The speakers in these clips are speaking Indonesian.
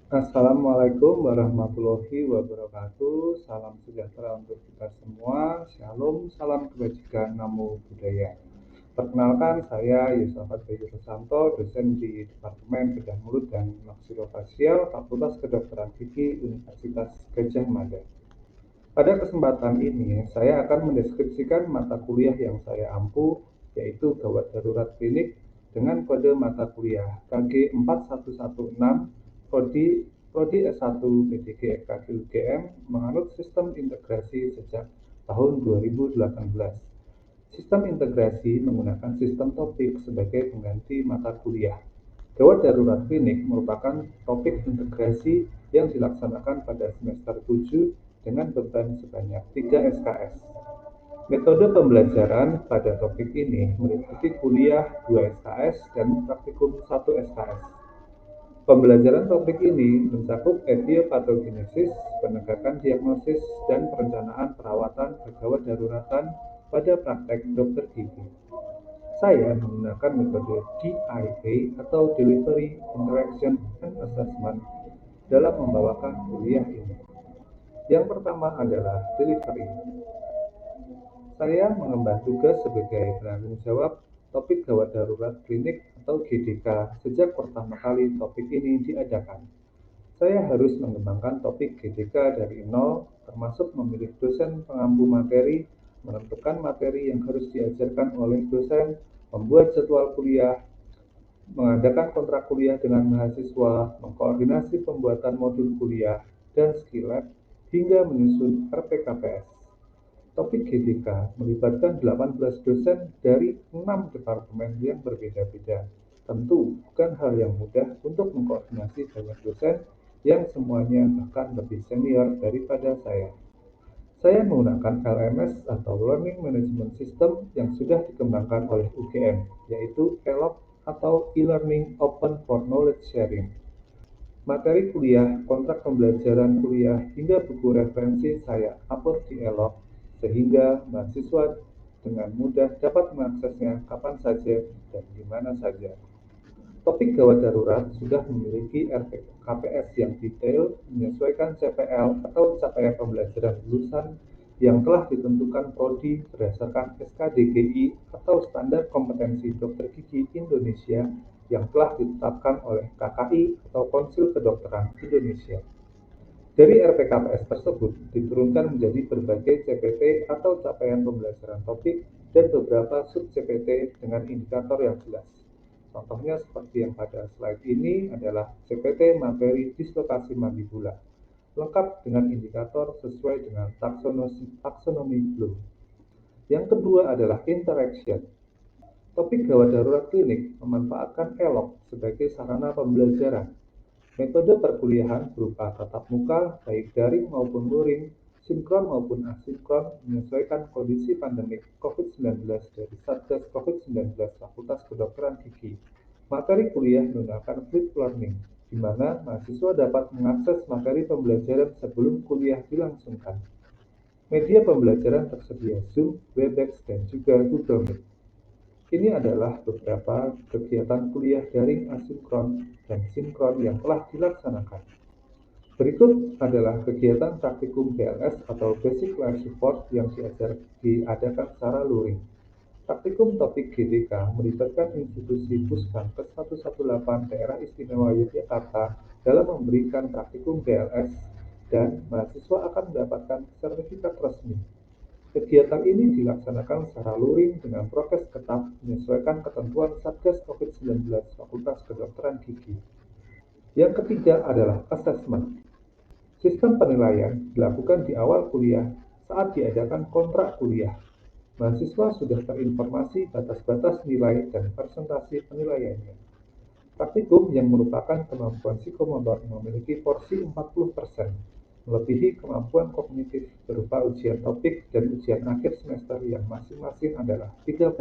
Assalamualaikum warahmatullahi wabarakatuh. Salam sejahtera untuk kita semua. Shalom, salam kebajikan, namo buddhaya. Perkenalkan, saya Yusafat Bayu Susanto, dosen di Departemen Bedah Mulut dan Maksilofasial, Fakultas Kedokteran Gigi, Universitas Gadjah Mada. Pada kesempatan ini, saya akan mendeskripsikan mata kuliah yang saya ampu, yaitu gawat darurat klinik dengan kode mata kuliah KG 4116 Prodi S1 PDG FKG UGM menganut sistem integrasi sejak tahun 2018. Sistem integrasi menggunakan sistem topik sebagai pengganti mata kuliah. Gawat darurat klinik merupakan topik integrasi yang dilaksanakan pada semester 7 dengan beban sebanyak 3 SKS. Metode pembelajaran pada topik ini meliputi kuliah 2 SKS dan praktikum 1 SKS. Pembelajaran topik ini mencakup etiopatogenesis, penegakan diagnosis, dan perencanaan perawatan gawat daruratan pada praktek dokter gigi. Saya menggunakan metode DIA atau Delivery Interaction and Assessment dalam membawakan kuliah ini. Yang pertama adalah delivery. Saya mengemban tugas sebagai penanggung jawab topik gawat darurat klinik atau GDK sejak pertama kali topik ini diadakan. Saya harus mengembangkan topik GDK dari nol, termasuk memilih dosen pengampu materi, menentukan materi yang harus diajarkan oleh dosen, membuat jadwal kuliah, mengadakan kontrak kuliah dengan mahasiswa, mengkoordinasi pembuatan modul kuliah, dan skill lab, hingga menyusun RPKPS. Topik GDK melibatkan 18 dosen dari 6 departemen yang berbeda-beda. Tentu bukan hal yang mudah untuk mengkoordinasi banyak dosen yang semuanya bahkan lebih senior daripada saya. Saya menggunakan LMS atau Learning Management System yang sudah dikembangkan oleh UGM, yaitu ELOK atau E-Learning Open for Knowledge Sharing. Materi kuliah, kontrak pembelajaran kuliah, hingga buku referensi saya upload di ELOK sehingga mahasiswa dengan mudah dapat mengaksesnya kapan saja dan di mana saja. Topik gawat darurat sudah memiliki RPKPS yang detail menyesuaikan CPL atau capaian pembelajaran lulusan yang telah ditentukan prodi berdasarkan SKDGI atau Standar Kompetensi Dokter Gigi Indonesia yang telah ditetapkan oleh KKI atau Konsil Kedokteran Indonesia. Dari RPKPS tersebut diturunkan menjadi berbagai CPT atau capaian pembelajaran topik dan beberapa sub-CPT dengan indikator yang jelas. Contohnya seperti yang pada slide ini adalah CPT materi dislokasi mandibula, lengkap dengan indikator sesuai dengan taksonomi Bloom. Yang kedua adalah interaction. Topik gawat darurat klinik memanfaatkan ELOK sebagai sarana pembelajaran. Metode perkuliahan berupa tatap muka, baik daring maupun luring, sinkron maupun asinkron, menyesuaikan kondisi pandemik COVID-19 dari Satgas COVID-19 Fakultas Kedokteran Gigi. Materi kuliah menggunakan flip learning, di mana mahasiswa dapat mengakses materi pembelajaran sebelum kuliah dilangsungkan. Media pembelajaran tersedia Zoom, Webex, dan juga Google Meet. Ini adalah beberapa kegiatan kuliah daring asinkron dan sinkron yang telah dilaksanakan. Berikut adalah kegiatan praktikum BLS atau Basic Life Support yang diadakan secara luring. Praktikum topik GDK melibatkan institusi Puskesmas 118 Daerah Istimewa Yogyakarta dalam memberikan praktikum BLS dan mahasiswa akan mendapatkan sertifikat resmi. Kegiatan ini dilaksanakan secara luring dengan prokes ketat menyesuaikan ketentuan Satgas COVID-19 Fakultas Kedokteran Gigi. Yang ketiga adalah assessment. Sistem penilaian dilakukan di awal kuliah saat diadakan kontrak kuliah. Mahasiswa sudah terinformasi batas-batas nilai dan presentasi penilaiannya. Praktikum yang merupakan kemampuan psikomotor memiliki porsi 40%, melebihi kemampuan kognitif berupa ujian topik dan ujian akhir semester yang masing-masing adalah 30%.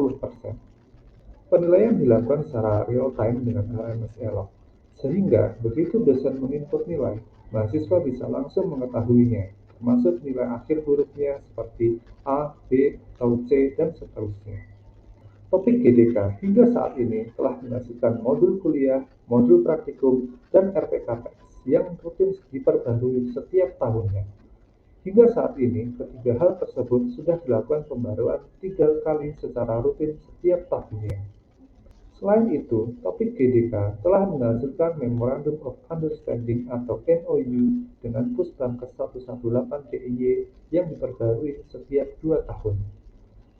Penilaian dilakukan secara real-time dengan LMS ELOK, sehingga begitu dosen menginput nilai, mahasiswa bisa langsung mengetahuinya, termasuk nilai akhir hurufnya seperti A, B, atau C, dan seterusnya. Topik GDK hingga saat ini telah menghasilkan modul kuliah, modul praktikum, dan RPKPS yang diketahui setiap tahunnya. Hingga saat ini, ketiga hal tersebut sudah dilakukan pembaruan 3 kali secara rutin setiap tahunnya. Selain itu, topik GDK telah menghasilkan Memorandum of Understanding atau MOU dengan Pusplam ke-118 DIY yang diperbarui setiap 2 tahun.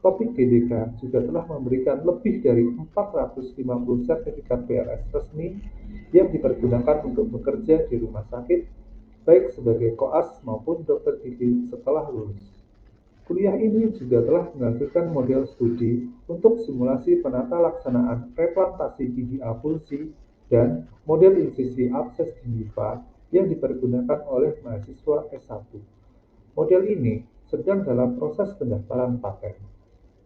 Topik GDK juga telah memberikan lebih dari 450 sertifikat PLS resmi yang dipergunakan untuk bekerja di rumah sakit, baik sebagai koas maupun dokter gigi setelah lulus. Kuliah ini juga telah menghasilkan model studi untuk simulasi penata laksanaan replantasi gigi avulsi dan model insisi abses gingiva yang dipergunakan oleh mahasiswa S1. Model ini sedang dalam proses pendaftaran paten.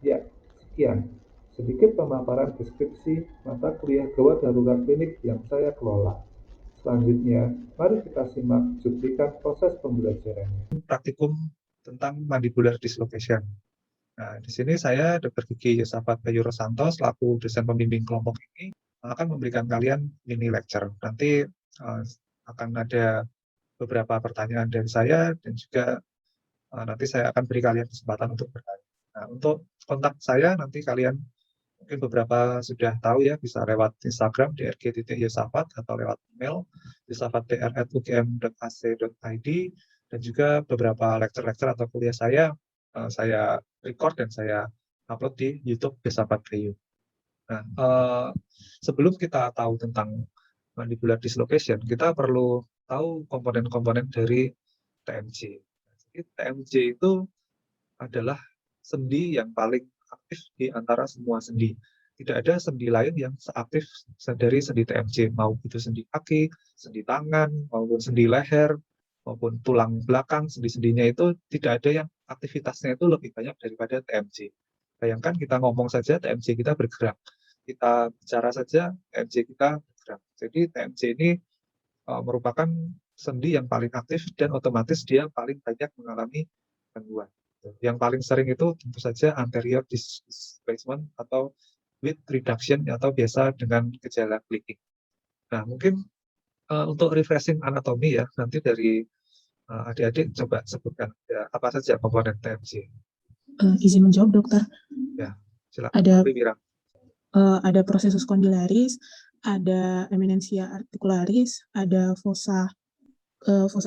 Ya, sekian sedikit pemaparan deskripsi mata kuliah gawat darurat klinik yang saya kelola. Selanjutnya, mari kita simak cuplikan proses pembelajarannya. Praktikum tentang mandibular dislocation. Nah, di sini saya Dr. Gigi Yosafat Bayu Rosanto selaku dosen pembimbing kelompok ini akan memberikan kalian mini lecture. Nanti akan ada beberapa pertanyaan dari saya dan juga nanti saya akan beri kalian kesempatan untuk bertanya. Nah, untuk kontak saya nanti kalian mungkin beberapa sudah tahu ya, bisa lewat Instagram drg.yosafat atau lewat email yosafatdr@ugm.ac.id, dan juga beberapa lecture-lecture atau kuliah saya record dan saya upload di YouTube Yosafat Bayu. Nah, sebelum kita tahu tentang mandibular dislocation, kita perlu tahu komponen-komponen dari TMJ. Jadi, TMJ itu adalah sendi yang paling aktif di antara semua sendi. Tidak ada sendi lain yang seaktif dari sendi TMJ, mau itu sendi kaki, sendi tangan, maupun sendi leher, maupun tulang belakang, sendi-sendinya itu tidak ada yang aktivitasnya itu lebih banyak daripada TMJ. Bayangkan kita ngomong saja TMJ kita bergerak, kita bicara saja TMJ kita bergerak. Jadi TMJ ini merupakan sendi yang paling aktif dan otomatis dia paling banyak mengalami gangguan. Yang paling sering itu tentu saja anterior displacement atau width reduction atau biasa dengan gejala clicking. Nah, mungkin untuk refreshing anatomi ya, nanti dari adik-adik coba sebutkan ya, apa saja komponen TMJ. Izin menjawab, dokter. Ya, silakan. Ada processus condylaris, ada eminentia articularis, ada fossa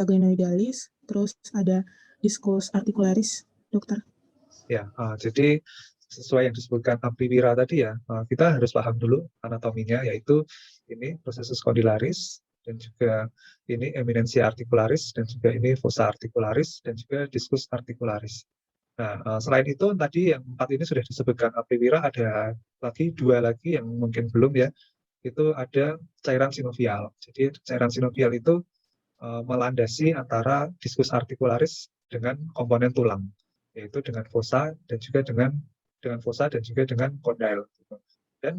glenoidalis, terus ada discus articularis, dokter. Ya, jadi sesuai yang disebutkan Ampiwira tadi ya, kita harus paham dulu anatominya, yaitu ini processus condylaris, dan juga ini eminentia articularis, dan juga ini fossa articularis, dan juga discus articularis. Nah, selain itu tadi yang 4 ini sudah disebutkan Ampiwira, ada lagi 2 lagi yang mungkin belum ya, itu ada cairan sinovial. Jadi cairan sinovial itu melandasi antara discus articularis dengan komponen tulang, yaitu dengan fossa dan juga dengan fossa dan juga dengan condyle. Dan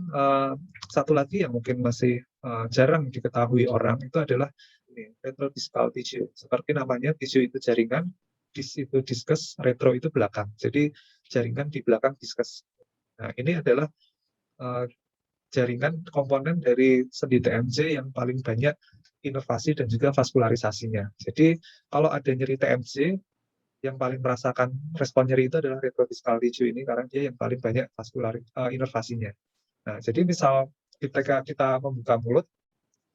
satu lagi yang mungkin masih jarang diketahui orang itu adalah ini, retrodiscal tissue. Seperti namanya, tissue itu jaringan, dis itu diskus, retro itu belakang. Jadi jaringan di belakang diskus. Nah, ini adalah jaringan komponen dari sendi TMJ yang paling banyak inervasi dan juga vaskularisasinya. Jadi kalau ada nyeri TMJ, yang paling merasakan respon nyeri itu adalah retrodiscal tissue ini, karena dia yang paling banyak inervasinya. Nah, jadi misal ketika kita membuka mulut,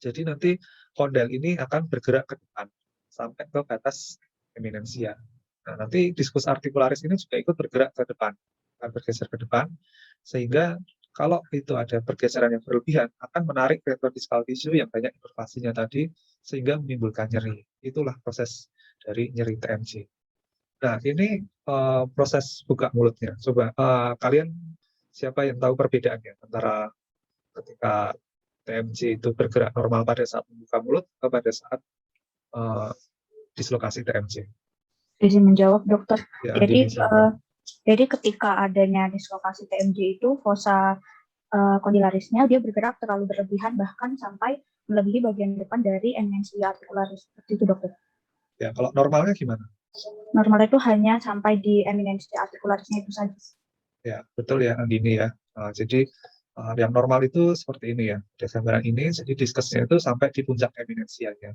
jadi nanti kondel ini akan bergerak ke depan sampai ke batas eminensia. Nah, nanti diskus articularis ini juga ikut bergerak ke depan, akan bergeser ke depan, sehingga kalau itu ada pergeseran yang berlebihan, akan menarik retrodiscal tissue yang banyak inervasinya tadi, sehingga menimbulkan nyeri. Itulah proses dari nyeri TMJ. Nah, ini proses buka mulutnya. Coba kalian siapa yang tahu perbedaannya antara ketika TMJ itu bergerak normal pada saat membuka mulut atau pada saat dislokasi TMJ? Izin menjawab, dokter. Ya, jadi ketika adanya dislokasi TMJ itu fossa condylarisnya dia bergerak terlalu berlebihan, bahkan sampai melebihi bagian depan dari eminentia articularis. Seperti itu, dokter. Ya, kalau normalnya gimana? Normalnya itu hanya sampai di eminentia articularisnya itu saja. Ya, betul ya, Andini ya. Jadi yang normal itu seperti ini ya. Di gambaran ini, jadi diskusnya itu sampai di puncak eminensianya.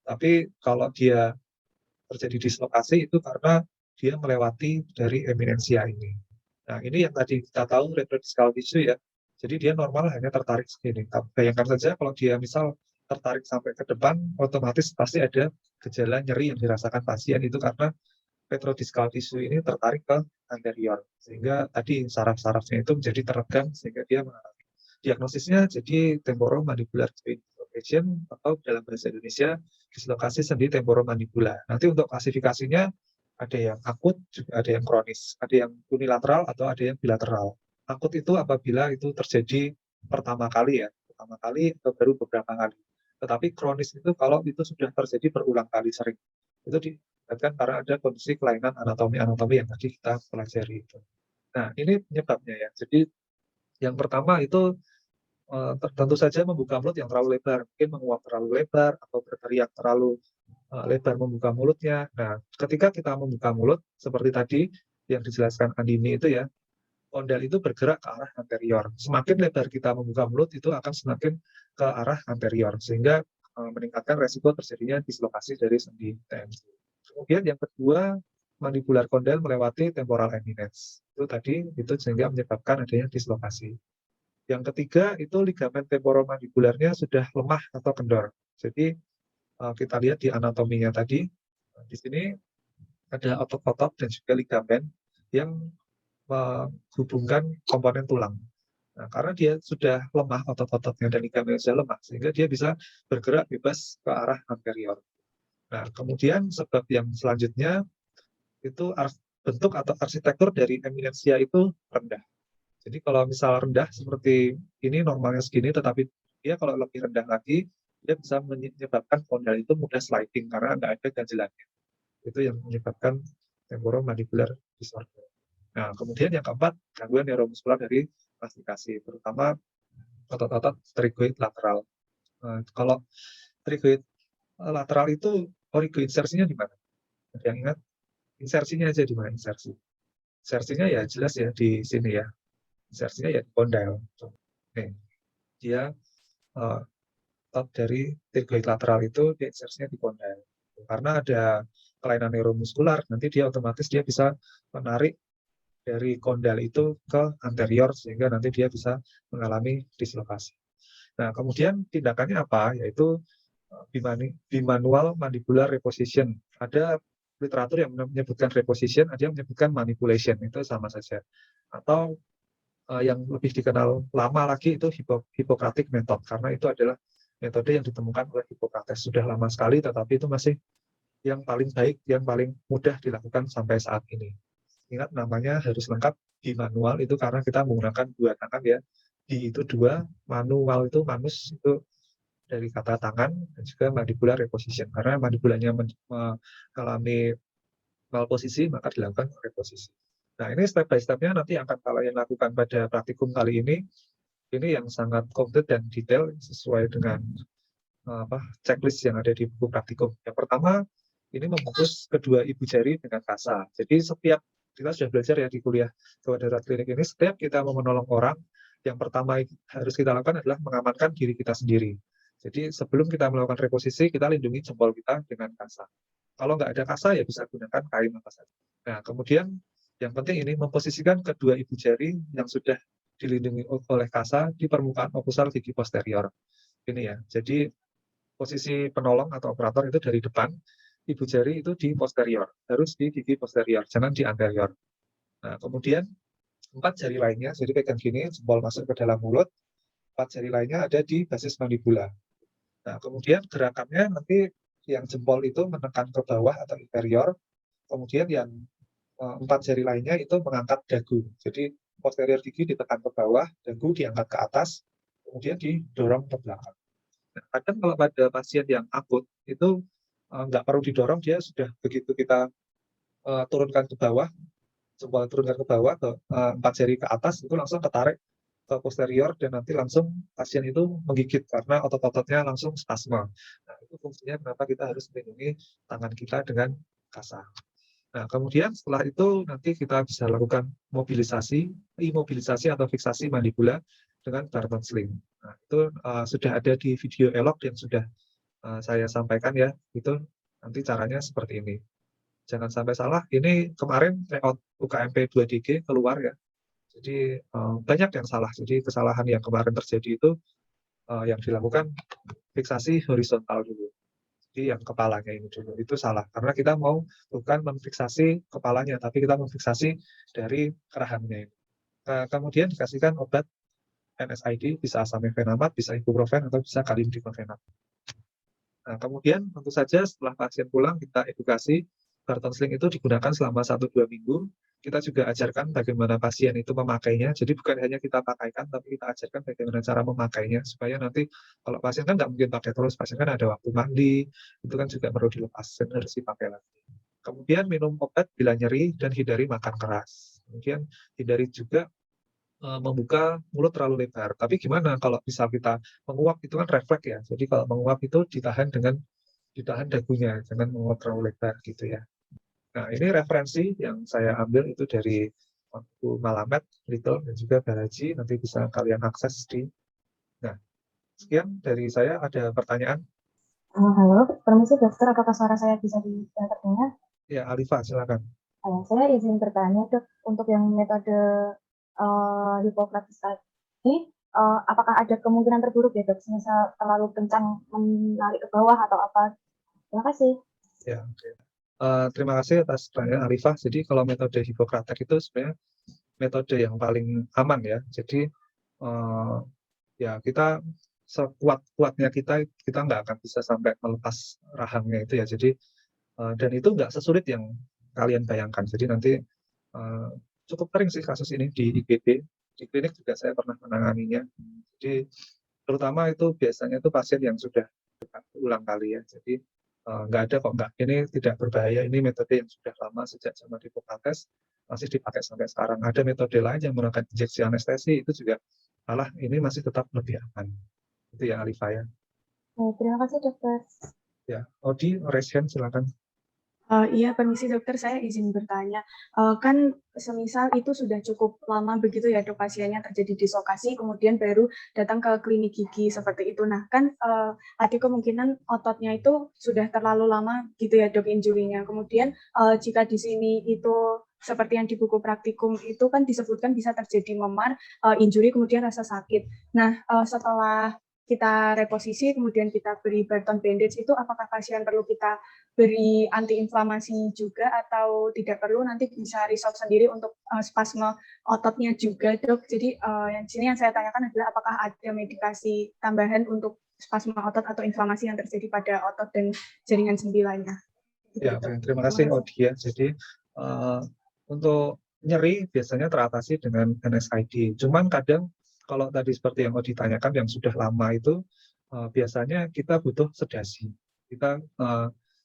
Tapi kalau dia terjadi dislokasi itu karena dia melewati dari eminensia ini. Nah, ini yang tadi kita tahu retrodiscal tissue ya. Jadi dia normal hanya tertarik segini. Bayangkan saja kalau dia misal tertarik sampai ke depan, otomatis pasti ada gejala nyeri yang dirasakan pasien itu karena retrodiscal tissue ini tertarik ke anterior. Sehingga tadi saraf-sarafnya itu menjadi teregang sehingga dia mengalami. Diagnosisnya jadi temporomandibular joint dislocation atau dalam bahasa Indonesia dislokasi sendi temporomandibular. Nanti untuk klasifikasinya ada yang akut, juga ada yang kronis, ada yang unilateral atau ada yang bilateral. Akut itu apabila itu terjadi pertama kali atau baru beberapa kali. Tetapi kronis itu kalau itu sudah terjadi berulang kali sering. Itu disebabkan karena ada kondisi kelainan anatomi yang tadi kita pelajari itu. Nah, ini penyebabnya ya. Jadi yang pertama itu tentu saja membuka mulut yang terlalu lebar, mungkin menguap terlalu lebar atau berteriak terlalu lebar membuka mulutnya. Nah, ketika kita membuka mulut seperti tadi yang dijelaskan Andini itu ya, kondel itu bergerak ke arah anterior. Semakin lebar kita membuka mulut itu akan semakin ke arah anterior sehingga meningkatkan resiko terjadinya dislokasi dari sendi TMJ. Kemudian yang kedua, mandibular kondel melewati temporal eminence. Itu tadi itu sehingga menyebabkan adanya dislokasi. Yang ketiga itu ligamen temporomandibularnya sudah lemah atau kendor. Jadi kita lihat di anatominya tadi, di sini ada otot-otot dan juga ligamen yang menghubungkan komponen tulang. Nah, karena dia sudah lemah otot-ototnya dan ligamennya sudah lemah, sehingga dia bisa bergerak bebas ke arah anterior. Nah, kemudian sebab yang selanjutnya itu bentuk atau arsitektur dari eminensia itu rendah. Jadi kalau misal rendah seperti ini normalnya segini, tetapi dia kalau lebih rendah lagi, dia bisa menyebabkan kondel itu mudah sliding karena nggak ada ganjelannya. Itu yang menyebabkan temporomandibular disorder. Nah, kemudian yang keempat, gangguan neuromuskular dari mastikasi, terutama otot-otot pterygoid lateral. Kalau pterygoid lateral itu origoinsersinya di mana? Ada yang ingat? Insersinya aja di mana insersi? Insersinya ya jelas ya di sini ya. Insersinya ya di kondil. Nih, dia otot dari pterygoid lateral itu dia insersinya di kondil. Karena ada kelainan neuromuskular, nanti dia otomatis dia bisa menarik dari kondil itu ke anterior sehingga nanti dia bisa mengalami dislokasi. Nah, kemudian tindakannya apa? Yaitu bimanual mandibular reposition. Ada literatur yang menyebutkan reposition, ada yang menyebutkan manipulation, itu sama saja. Atau yang lebih dikenal lama lagi itu Hippocratic method, karena itu adalah metode yang ditemukan oleh Hippocrates. Sudah lama sekali, tetapi itu masih yang paling baik, yang paling mudah dilakukan sampai saat ini. Ingat namanya harus lengkap, bimanual itu karena kita menggunakan dua tangan ya. Di itu dua, manual itu manus itu dari kata tangan, dan juga mandibular reposition. Karena mandibulanya mengalami malposisi, maka dilakukan reposisi. Nah, ini step by step-nya nanti akan kalian lakukan pada praktikum kali ini yang sangat komplit dan detail sesuai dengan checklist yang ada di buku praktikum. Yang pertama, ini membungkus kedua ibu jari dengan kasa. Jadi setiap kita sudah belajar ya di kuliah gawat darurat klinik ini, setiap kita mau menolong orang, yang pertama harus kita lakukan adalah mengamankan diri kita sendiri. Jadi sebelum kita melakukan reposisi, kita lindungi jempol kita dengan kasa. Kalau nggak ada kasa, ya bisa gunakan kain apa saja. Nah, kemudian yang penting ini memposisikan kedua ibu jari yang sudah dilindungi oleh kasa di permukaan okusal gigi posterior. Ini ya, jadi posisi penolong atau operator itu dari depan, ibu jari itu di posterior, harus di gigi posterior, jangan di anterior. Nah, kemudian 4 jari lainnya, jadi pegang gini, jempol masuk ke dalam mulut, 4 jari lainnya ada di basis mandibula. Nah, kemudian gerakannya nanti yang jempol itu menekan ke bawah atau inferior, kemudian yang 4 jari lainnya itu mengangkat dagu. Jadi posterior gigi ditekan ke bawah, dagu diangkat ke atas, kemudian didorong ke belakang. Nah, kadang kalau pada pasien yang akut itu nggak perlu didorong, dia sudah begitu kita turunkan ke bawah, jempol turunkan ke bawah, ke 4 jari ke atas, itu langsung ketarik ke posterior dan nanti langsung pasien itu menggigit karena otot-ototnya langsung spasme. Nah, itu fungsinya kenapa kita harus melindungi tangan kita dengan kasa. Nah, kemudian setelah itu nanti kita bisa lakukan mobilisasi, imobilisasi atau fiksasi mandibula dengan Barton sling. Nah, itu sudah ada di video elok yang sudah saya sampaikan ya, itu nanti caranya seperti ini. Jangan sampai salah, ini kemarin layout UKMP 2DG keluar ya. Jadi banyak yang salah. Jadi kesalahan yang kemarin terjadi itu yang dilakukan fiksasi horizontal dulu. Jadi yang kepalanya ini dulu, itu salah. Karena kita mau bukan memfiksasi kepalanya, tapi kita memfiksasi dari kerahannya ini. Kemudian dikasihkan obat NSAID, bisa asamivrenamat, bisa ibuprofen, atau bisa kalidiklofenak. Nah, kemudian tentu saja setelah pasien pulang, kita edukasi. Barton sling itu digunakan selama 1-2 minggu. Kita juga ajarkan bagaimana pasien itu memakainya. Jadi bukan hanya kita pakaikan, tapi kita ajarkan bagaimana cara memakainya. Supaya nanti kalau pasien kan nggak mungkin pakai terus, pasien kan ada waktu mandi, itu kan juga perlu dilepas, harus dipakai lagi. Kemudian minum obat bila nyeri dan hindari makan keras. Kemudian hindari juga membuka mulut terlalu lebar. Tapi gimana kalau misal kita menguap, itu kan refleks ya. Jadi kalau menguap itu ditahan dagunya, jangan menguap terlalu lebar gitu ya. Nah, ini referensi yang saya ambil itu dari waktu Malamed, Little, dan juga Balaji. Nanti bisa kalian akses di. Nah, sekian dari saya. Ada pertanyaan? Halo, permisi dokter, apakah suara saya bisa terdengar? Ya, Alifa, silakan. Saya izin bertanya dok, untuk yang metode Hippocrates tadi, apakah ada kemungkinan terburuk ya dok, misal terlalu kencang menarik ke bawah atau apa? Terima kasih. Ya, okay. Terima kasih atas pertanyaan Arifah. Jadi kalau metode Hippocrates itu sebenarnya metode yang paling aman ya. Jadi ya kita sekuat-kuatnya kita nggak akan bisa sampai melepas rahangnya itu ya. Jadi dan itu nggak sesulit yang kalian bayangkan. Jadi nanti cukup sering sih kasus ini di IGD. Di klinik juga saya pernah menanganinya. Jadi terutama itu biasanya itu pasien yang sudah ulang kali ya. Jadi nggak ada kok, ini tidak berbahaya, ini metode yang sudah lama sejak zaman Hippocrates, masih dipakai sampai sekarang. Ada metode lain yang menggunakan injeksi anestesi, itu juga malah ini masih tetap lebih aman. Itu yang Alifa ya. Terima kasih dokter. Ya, Odi, Reshen, silakan. Iya, permisi dokter, saya izin bertanya. Kan semisal itu sudah cukup lama begitu ya dok, pasiennya terjadi dislokasi, kemudian baru datang ke klinik gigi seperti itu. Nah kan ada kemungkinan ototnya itu sudah terlalu lama gitu ya dok injury-nya. Kemudian jika di sini itu seperti yang di buku praktikum itu kan disebutkan bisa terjadi memar, injury, kemudian rasa sakit. Nah setelah kita reposisi, kemudian kita beri Barton bandage itu apakah pasien perlu kita beri antiinflamasi juga atau tidak perlu, nanti bisa resolve sendiri untuk spasme ototnya juga dok. Jadi yang sini yang saya tanyakan adalah apakah ada medikasi tambahan untuk spasme otot atau inflamasi yang terjadi pada otot dan jaringan sendi lainnya. Ya, terima kasih Odia. Jadi untuk nyeri biasanya teratasi dengan NSAID. Cuman kadang kalau tadi seperti yang Odi tanyakan yang sudah lama itu biasanya kita butuh sedasi. Kita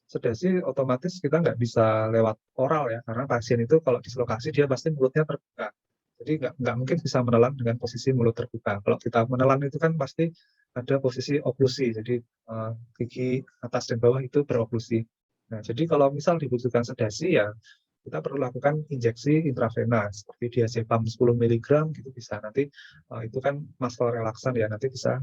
sedasi otomatis kita nggak bisa lewat oral ya, karena pasien itu kalau dislokasi dia pasti mulutnya terbuka. Jadi nggak mungkin bisa menelan dengan posisi mulut terbuka. Kalau kita menelan itu kan pasti ada posisi oklusi, jadi gigi atas dan bawah itu beroklusi. Nah, jadi kalau misal dibutuhkan sedasi ya kita perlu lakukan injeksi intravena seperti diazepam 10 mg gitu bisa. Nanti itu kan muscle relaksan ya, nanti bisa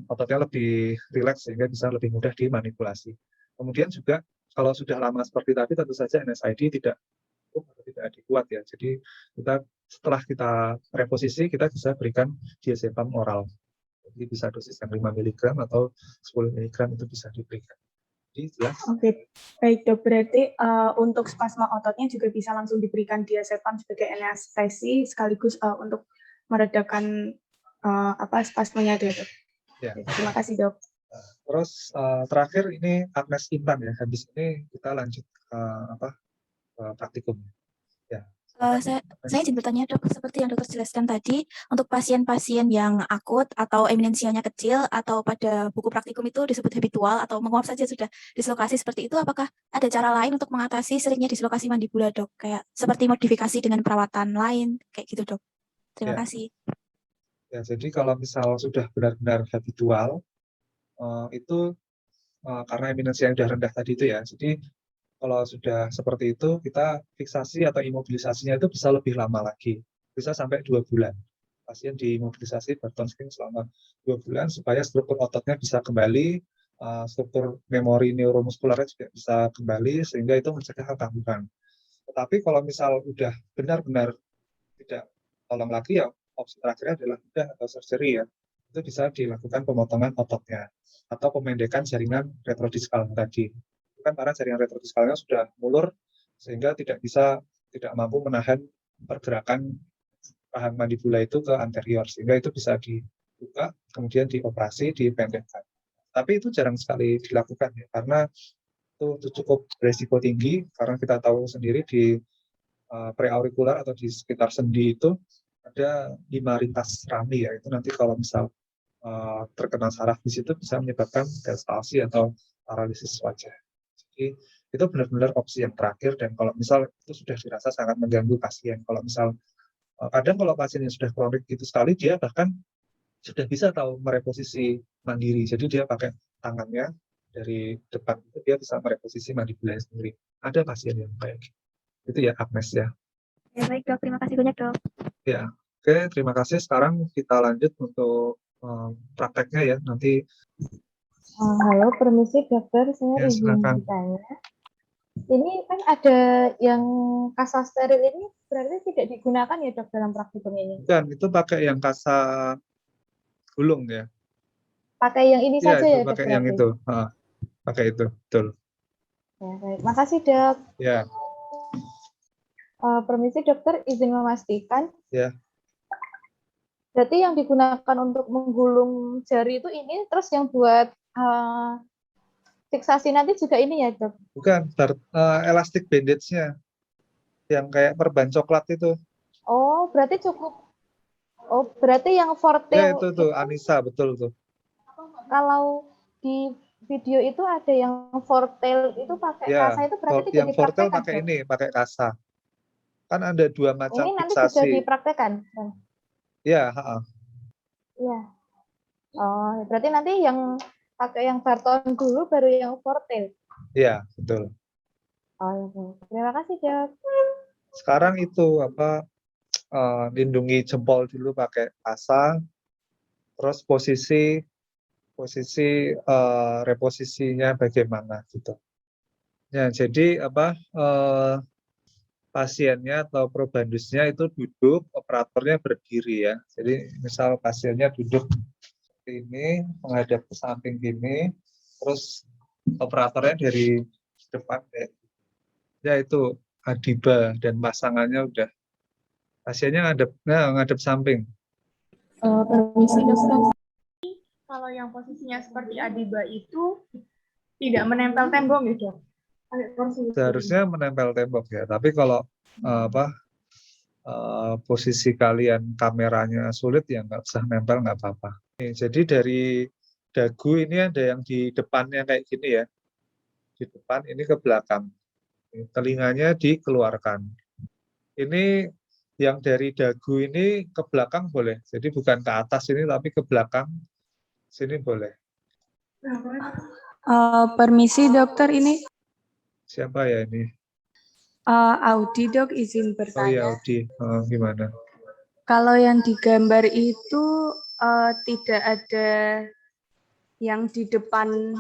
ototnya lebih rileks sehingga bisa lebih mudah dimanipulasi. Kemudian juga kalau sudah lama seperti tadi tentu saja NSAID tidak adekuat ya. Jadi kita setelah kita reposisi kita bisa berikan diazepam oral. Jadi bisa dosis yang 5 mg atau 10 mg itu bisa diberikan. Oke, baik dok. Berarti untuk spasma ototnya juga bisa langsung diberikan diazepam sebagai anestesi sekaligus untuk meredakan spasmanya dok. Ya. Terima kasih dok. Terus terakhir ini Agnes Intan ya. Habis ini kita lanjut ke praktikum. Ya. Saya izin bertanya dok, seperti yang dokter jelaskan tadi, untuk pasien-pasien yang akut atau eminensianya kecil atau pada buku praktikum itu disebut habitual atau menguap saja sudah dislokasi seperti itu, apakah ada cara lain untuk mengatasi seringnya dislokasi mandibula dok? Kayak seperti modifikasi dengan perawatan lain, kayak gitu dok. Terima kasih. Ya, jadi kalau misal sudah benar-benar habitual, itu karena eminensinya sudah rendah tadi itu ya, jadi kalau sudah seperti itu, kita fiksasi atau imobilisasinya itu bisa lebih lama lagi. Bisa sampai 2 bulan. Pasien diimobilisasi Barton sling selama 2 bulan supaya struktur ototnya bisa kembali, struktur memori neuromuskularnya juga bisa kembali, sehingga itu mencegah kambuhan. Tetapi kalau misal udah benar-benar tidak tolong lagi, ya opsi terakhirnya adalah bedah atau surgery ya. Itu bisa dilakukan pemotongan ototnya atau pemendekan jaringan retrodiskal tadi. Itu kan karena jaringan retrodiskalnya sudah mulur sehingga tidak mampu menahan pergerakan rahang mandibula itu ke anterior, sehingga itu bisa dibuka, kemudian dioperasi, dipendekkan. Tapi itu jarang sekali dilakukan ya, karena itu cukup beresiko tinggi, karena kita tahu sendiri di preaurikular atau di sekitar sendi itu ada hemaritas rami ya, itu nanti kalau misal terkena saraf di situ bisa menyebabkan distalsi atau paralisis wajah. Jadi itu benar-benar opsi yang terakhir, dan kalau misal itu sudah dirasa sangat mengganggu pasien, kalau misal kadang kalau pasiennya sudah kronik gitu sekali, dia bahkan sudah bisa tahu mereposisi mandiri. Jadi dia pakai tangannya dari depan itu dia bisa mereposisi mandibulanya sendiri. Ada pasien yang kayak gitu. Itu ya Agnes ya. Ya, baik dok, terima kasih banyak dok. Ya, oke, terima kasih. Sekarang kita lanjut untuk prakteknya ya. Nanti Halo, permisi dokter, saya ya, izin silakan. bertanya. Ini kan ada yang kasa steril ini berarti tidak digunakan ya dok dalam praktikum ini? Bukan, itu pakai yang kasa gulung ya. Pakai yang ini Ya, saja itu ya dok pakai yang berarti? itu. Pakai itu, betul. Ya, baik. Makasih dok. Ya, Permisi dokter, izin memastikan. ya. Berarti yang digunakan untuk menggulung jari itu ini, terus yang buat fiksasi nanti juga ini ya dok? Bukan, elastic bandage-nya. Yang kayak perban coklat itu. Oh, berarti cukup. Oh, berarti yang Ya, fortil itu tuh, Anissa, betul tuh. kalau di video itu ada yang fortel itu pakai Ya, kasa itu berarti tidak yang fortel dipraktekkan pakai dok? ini, pakai kasa. Kan ada dua macam Ini nanti juga fiksasi. dipraktekkan? Ya, Iya. Oh, berarti nanti yang pakai yang Barton dulu baru yang fortel. ya, betul. Oh, iya. Terima kasih dok. Sekarang itu lindungi jempol dulu pakai kasa, terus posisi reposisinya bagaimana gitu. Ya, jadi pasiennya atau probandusnya itu duduk, operatornya berdiri ya. Jadi misal pasiennya duduk seperti ini, menghadap ke samping gini, terus operatornya dari depan ya itu adiba dan pasangannya udah pasiennya ngadep samping. Permisi dokter. Kalau yang posisinya seperti Adiba itu tidak menempel tembok ya dok? Seharusnya menempel tembok ya, tapi kalau posisi kalian kameranya sulit ya nggak usah nempel, nggak apa-apa. Jadi dari dagu ini ada yang di depannya kayak gini ya, di depan ini ke belakang, telinganya dikeluarkan. Ini yang dari dagu ini ke belakang boleh, jadi bukan ke atas ini tapi ke belakang sini boleh. Permisi dokter, ini Siapa ya ini? Audi dok, izin Oh iya, bertanya. Audi. Gimana? Kalau yang digambar itu tidak ada yang di depan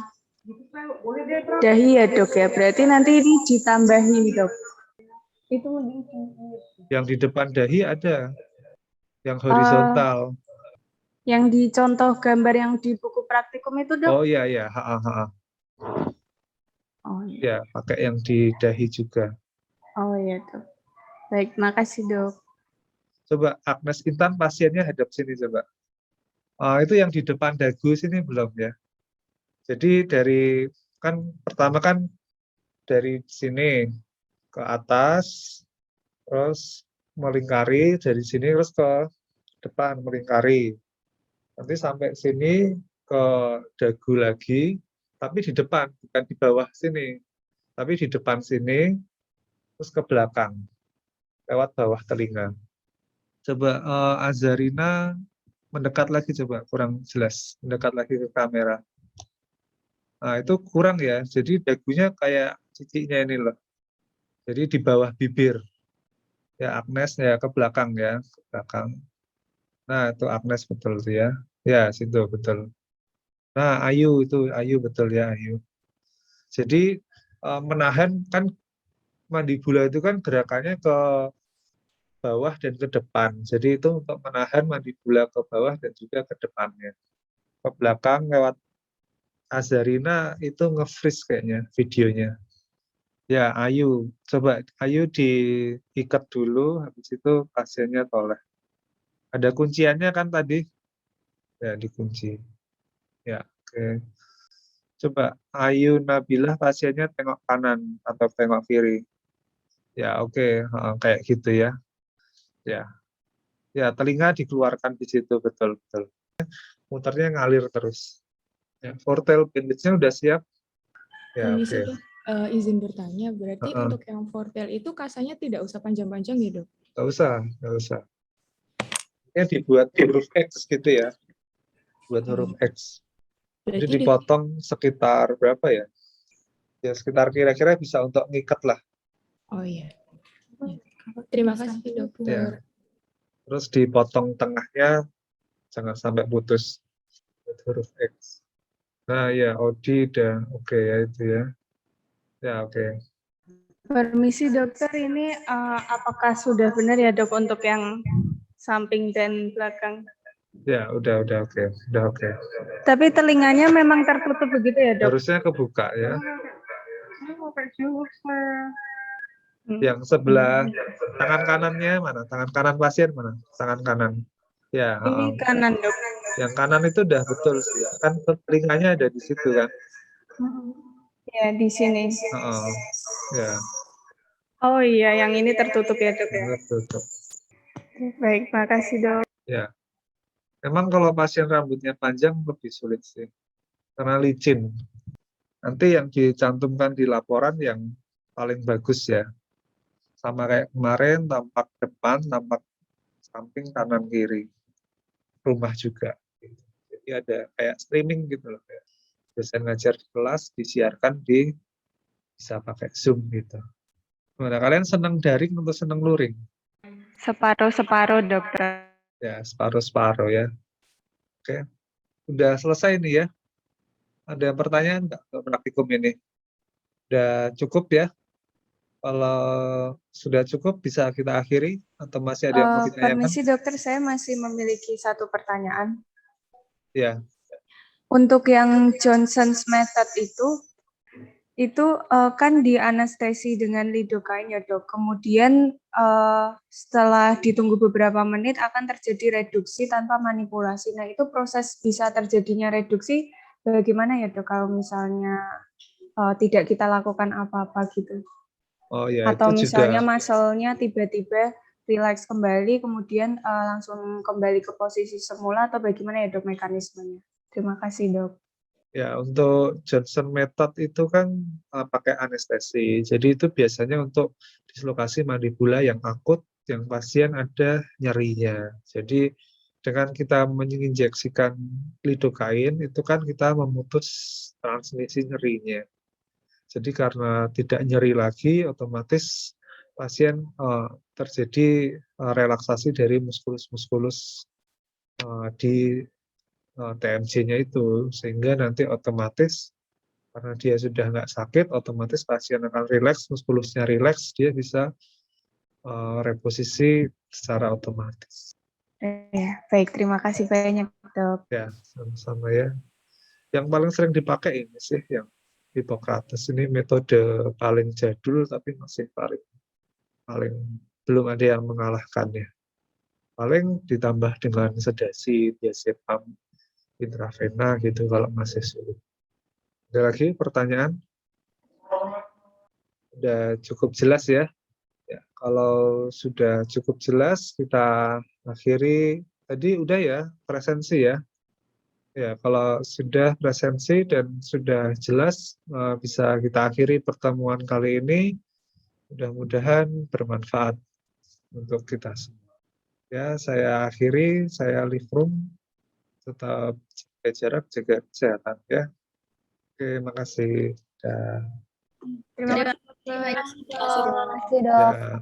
dahi ya dok ya, berarti nanti ini ditambahin dok. Itu Yang di depan dahi ada, yang horizontal. yang di contoh gambar yang di buku praktikum itu dok. Oh iya, Oh iya. Ya, pakai yang di dahi juga. Oh iya dok. Baik, makasih dok. Coba Agnes Intan pasiennya hadap sini coba. Itu yang di depan dagu sini belum ya. Jadi pertama kan dari sini ke atas, terus melingkari dari sini terus ke depan melingkari. Nanti sampai sini ke dagu lagi, tapi di depan, bukan di bawah sini. Tapi di depan sini, terus ke belakang, lewat bawah telinga. Coba Azarina mendekat lagi coba, kurang jelas. Mendekat lagi ke kamera. Nah, itu kurang ya. Jadi dagunya kayak cicinya ini loh. Jadi di bawah bibir. Ya Agnes ya ke belakang ya, ke belakang. Nah, itu Agnes betul tuh ya. Ya, situ betul. Nah, Ayu itu, Ayu betul ya, Ayu. Jadi menahan kan mandibula itu kan gerakannya ke bawah dan ke depan. Jadi itu untuk menahan mandibula ke bawah dan juga ke depannya. Ke belakang lewat Azarina itu nge-freeze kayaknya videonya. Ya, Ayu. Coba Ayu diikat dulu, habis itu pasiennya toleh. Ada kunciannya kan tadi? Ya, dikunci. Ya, oke. Coba Ayu Nabilah pasiennya tengok kanan atau tengok kiri. Ya, oke. Kayak gitu ya. Ya. Ya, telinga dikeluarkan di situ, betul-betul. Muternya ngalir terus. Ya, fortel appendage-nya udah siap? Ya, Permisi oke. dok, izin bertanya, berarti untuk yang fortel itu kasanya tidak usah panjang-panjang ya dok? Nggak usah, nggak usah. Ini dibuat huruf X gitu ya. Buat huruf X. Jadi Berarti dipotong sekitar berapa ya? Ya sekitar kira-kira bisa untuk ngikat lah. oh iya. Terima kasih dokter. Ya. Terus dipotong tengahnya, jangan sampai putus. Buat huruf X. Nah ya, Odi udah oke ya itu ya. Ya oke. Permisi dokter, ini apakah sudah benar ya dok untuk yang samping dan belakang? Ya udah oke. Udah oke. Tapi telinganya memang tertutup begitu ya dok? Harusnya kebuka ya. Yang sebelah tangan kanannya mana? Tangan kanan pasien mana? Tangan kanan. Ya, Ini kanan dok. yang kanan itu udah betul sih. Kan telinganya ada di situ kan. Ya di sini. Ya, Oh iya, yang ini tertutup ya dok ya. tertutup. Baik, makasih dok. Ya. Memang kalau pasien rambutnya panjang lebih sulit sih. Karena licin. Nanti yang dicantumkan di laporan yang paling bagus ya. Sama kayak kemarin, tampak depan, tampak samping, kanan, kiri. Rumah juga. Jadi ada kayak streaming gitu loh. Dosen ngajar di kelas, disiarkan bisa pakai Zoom gitu. Gimana, kalian senang daring atau senang luring? Separuh-separuh dokter. Ya, separuh-separuh ya. Oke. Udah selesai nih ya. Ada pertanyaan nggak untuk praktikum ini? Udah cukup ya? Kalau sudah cukup bisa kita akhiri atau masih ada yang mau ditanyakan? Permisi dokter, saya masih memiliki satu pertanyaan. Ya. Untuk yang Johnson's method itu kan di anestesi dengan lidocaine ya dok. Kemudian setelah ditunggu beberapa menit akan terjadi reduksi tanpa manipulasi. Nah itu proses bisa terjadinya reduksi bagaimana ya dok kalau misalnya tidak kita lakukan apa-apa gitu? Oh ya, Atau itu misalnya juga. muscle-nya tiba-tiba relax kembali, kemudian langsung kembali ke posisi semula atau bagaimana ya dok mekanismenya? Terima kasih dok. Ya, untuk Johnson method itu kan pakai anestesi. Jadi itu biasanya untuk dislokasi mandibula yang akut, yang pasien ada nyerinya. Jadi dengan kita menginjeksikan lidocaine, itu kan kita memutus transmisi nyerinya. Jadi karena tidak nyeri lagi, otomatis pasien terjadi relaksasi dari muskulus-muskulus di TMJ-nya itu, sehingga nanti otomatis karena dia sudah nggak sakit, otomatis pasien akan rileks, muskulusnya rileks, dia bisa reposisi secara otomatis. Ya, baik, terima kasih banyak dok. Ya, sama-sama ya. Yang paling sering dipakai ini sih, yang Hippocrates ini metode paling jadul, tapi masih paling belum ada yang mengalahkannya. Paling ditambah dengan sedasi, diazepam, intravena gitu kalau masih sulit. Ada lagi pertanyaan? Udah cukup jelas ya? Ya, kalau sudah cukup jelas, kita akhiri. Tadi udah ya, presensi ya. Ya, kalau sudah presensi dan sudah jelas, bisa kita akhiri pertemuan kali ini. Mudah-mudahan bermanfaat untuk kita semua. Ya, saya akhiri, saya leave room. Tetap jaga jarak, jaga kesehatan ya. Oke, makasih. Terima kasih. Terima kasih. Terima kasih dok. Ya.